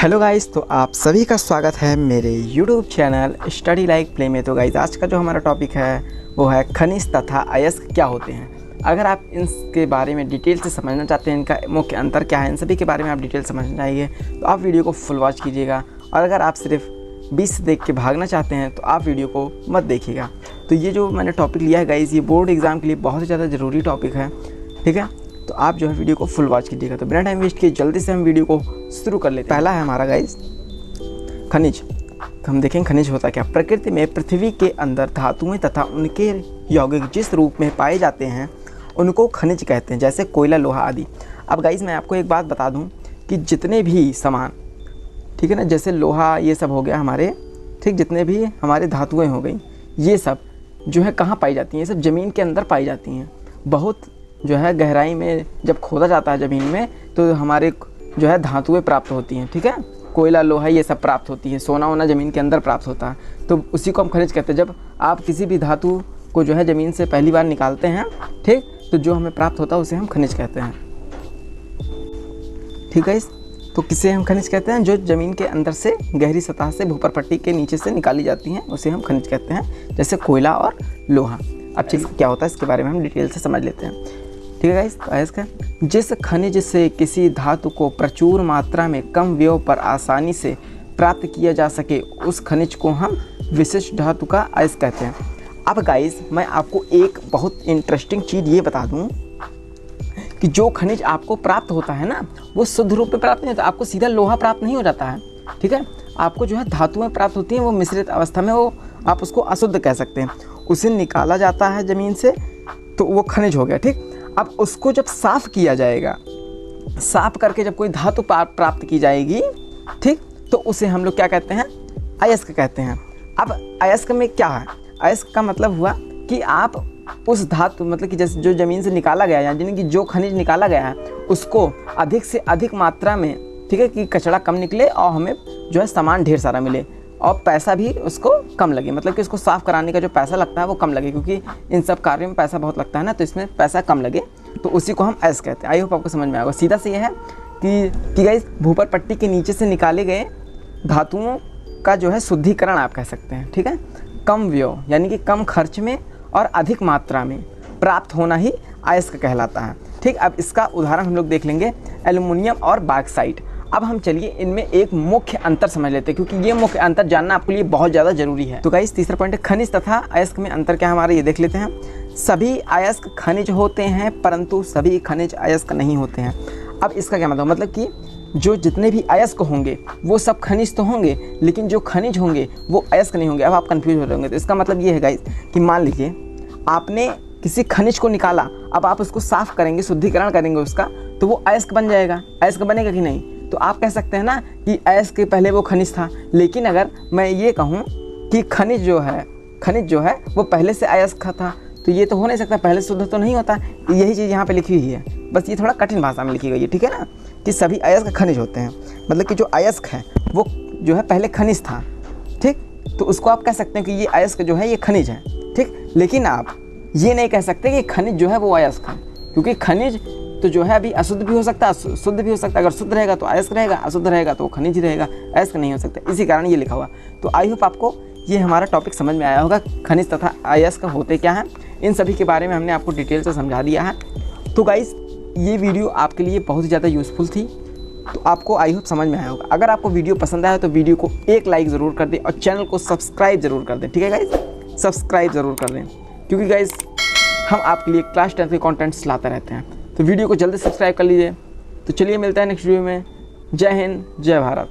Hello guys, तो आप सभी का स्वागत है मेरे YouTube channel study like play में। तो गाइस आज का जो हमारा टॉपिक है वो है खनिज तथा अयस्क क्या होते हैं। अगर आप इनके बारे में डिटेल से समझना चाहते हैं, इनका मुख्य अंतर क्या है, इन सभी के बारे में आप डिटेल समझना चाहिए तो आप वीडियो को फुल वॉच कीजिएगा। और अगर आप सिर्फ 20 से देख के भागना चाहते हैं तो आप वीडियो को मत देखिएगा। तो ये जो मैंने टॉपिक लिया है गाइस, ये बोर्ड एग्ज़ाम के लिए बहुत ही ज़्यादा ज़रूरी टॉपिक है, ठीक है। तो आप जो है वीडियो को फुल वॉच कीजिएगा। तो बिना टाइम वेस्ट किए जल्दी से हम वीडियो को शुरू कर लेते हैं। पहला है हमारा गाइस खनिज। तो हम देखेंगे खनिज होता क्या। प्रकृति में पृथ्वी के अंदर धातुएं तथा उनके यौगिक जिस रूप में पाए जाते हैं उनको खनिज कहते हैं, जैसे कोयला, लोहा आदि। अब गाइस मैं आपको एक बात बता दूं कि जितने भी सामान, ठीक है ना, जैसे लोहा ये सब हो गया हमारे, ठीक, जितने भी हमारे धातुएँ हो गई, ये सब जो है कहाँ पाई जाती हैं, ये सब ज़मीन के अंदर पाई जाती हैं। बहुत जो है गहराई में जब खोदा जाता है ज़मीन में तो हमारे जो है धातुएं प्राप्त होती हैं, ठीक है। कोयला, लोहा ये सब प्राप्त होती है, सोना वोना ज़मीन के अंदर प्राप्त होता है, तो उसी को हम खनिज कहते हैं। जब आप किसी भी धातु को जो है ज़मीन से पहली बार निकालते हैं, ठीक, तो जो हमें प्राप्त होता है उसे हम खनिज कहते हैं, ठीक है। तो किसे हम खनिज कहते हैं? जो ज़मीन के अंदर से गहरी सतह से भूपर पट्टी के नीचे से निकाली जाती हैं उसे हम खनिज कहते हैं, जैसे कोयला और लोहा। अब चलिए क्या होता है इसके बारे में हम डिटेल से समझ लेते हैं, ठीक है गाइस। अयस्क, जिस खनिज से किसी धातु को प्रचुर मात्रा में कम व्यय पर आसानी से प्राप्त किया जा सके उस खनिज को हम विशिष्ट धातु का अयस्क कहते हैं। अब गाइस मैं आपको एक बहुत इंटरेस्टिंग चीज़ ये बता दूं कि जो खनिज आपको प्राप्त होता है ना वो शुद्ध रूप में प्राप्त नहीं होता। आपको सीधा लोहा प्राप्त नहीं हो जाता है, ठीक है। आपको जो है धातुएं प्राप्त होती हैं, वो मिश्रित अवस्था में, वो आप उसको अशुद्ध कह सकते हैं। उसे निकाला जाता है ज़मीन से तो वो खनिज हो गया, ठीक। अब उसको जब साफ़ किया जाएगा, साफ़ करके जब कोई धातु प्राप्त की जाएगी, ठीक, तो उसे हम लोग क्या कहते हैं? अयस्क कहते हैं। अब अयस्क में क्या है? अयस्क का मतलब हुआ कि आप उस धातु, मतलब कि जैसे जो ज़मीन से निकाला गया है, यानी कि जो खनिज निकाला गया है उसको अधिक से अधिक मात्रा में, ठीक है, कि कचरा कम निकले और हमें जो है सामान ढेर सारा मिले और पैसा भी उसको कम लगे, मतलब कि उसको साफ़ कराने का जो पैसा लगता है वो कम लगे, क्योंकि इन सब कार्यों में पैसा बहुत लगता है ना, तो इसमें पैसा कम लगे, तो उसी को हम अयस्क कहते हैं। आई होप आपको समझ में आएगा। सीधा से ये है कि गाइस भूपर पट्टी के नीचे से निकाले गए धातुओं का जो है शुद्धिकरण आप कह सकते हैं, ठीक है। कम व्यय यानी कि कम खर्च में और अधिक मात्रा में प्राप्त होना ही अयस्क कहलाता है, ठीक। अब इसका उदाहरण हम लोग देख लेंगे, एल्युमिनियम और बॉक्साइट। अब हम चलिए इनमें एक मुख्य अंतर समझ लेते हैं, क्योंकि ये मुख्य अंतर जानना आपके लिए बहुत ज़्यादा जरूरी है। तो गाइस तीसरा पॉइंट है खनिज तथा अयस्क में अंतर क्या है हमारा, ये देख लेते हैं। सभी अयस्क खनिज होते हैं परंतु सभी खनिज अयस्क नहीं होते हैं। अब इसका क्या मतलब कि जो जितने भी अयस्क होंगे वो सब खनिज तो होंगे, लेकिन जो खनिज होंगे वो अयस्क नहीं होंगे। अब आप कंफ्यूज हो रहे होंगे, तो इसका मतलब ये है गाइस कि मान लीजिए आपने किसी खनिज को निकाला, अब आप उसको साफ करेंगे, शुद्धिकरण करेंगे उसका, तो वो अयस्क बन जाएगा। अयस्क बनेगा कि नहीं? तो आप कह सकते हैं ना कि अयस्क के पहले वो खनिज था। लेकिन अगर मैं ये कहूँ कि खनिज जो है वो पहले से अयस्क था, तो ये तो हो नहीं सकता, पहले शुद्ध तो नहीं होता। यही चीज़ यहाँ पे लिखी हुई है, बस ये थोड़ा कठिन भाषा में लिखी गई है, ठीक है ना, कि सभी अयस्क खनिज होते हैं। मतलब कि जो अयस्क है वो जो है पहले खनिज था, ठीक, तो उसको आप कह सकते हैं कि ये अयस्क जो है ये खनिज है, ठीक। लेकिन आप ये नहीं कह सकते कि खनिज जो है वो अयस्क है, क्योंकि खनिज तो जो है अभी अशुद्ध भी हो सकता है, शुद्ध भी हो सकता है। अगर शुद्ध रहेगा तो अयस्क रहेगा, अशुद्ध रहेगा तो वो खनिज ही रहेगा, अयस्क नहीं हो सकता। इसी कारण ये लिखा हुआ। तो आई होप आपको ये हमारा टॉपिक समझ में आया होगा, खनिज तथा अयस्क होते क्या हैं। इन सभी के बारे में हमने आपको डिटेल से समझा दिया है। तो गाइस ये वीडियो आपके लिए बहुत ही ज़्यादा यूज़फुल थी, तो आपको आई होप समझ में आया होगा। अगर आपको वीडियो पसंद आया तो वीडियो को एक लाइक ज़रूर कर दें और चैनल को सब्सक्राइब ज़रूर कर दें, ठीक है गाइस, सब्सक्राइब ज़रूर कर दें, क्योंकि गाइस हम आपके लिए क्लास 10 के कॉन्टेंट्स लाते रहते हैं। तो वीडियो को जल्दी सब्सक्राइब कर लीजिए। तो चलिए मिलता है नेक्स्ट वीडियो में। जय हिंद, जय भारत।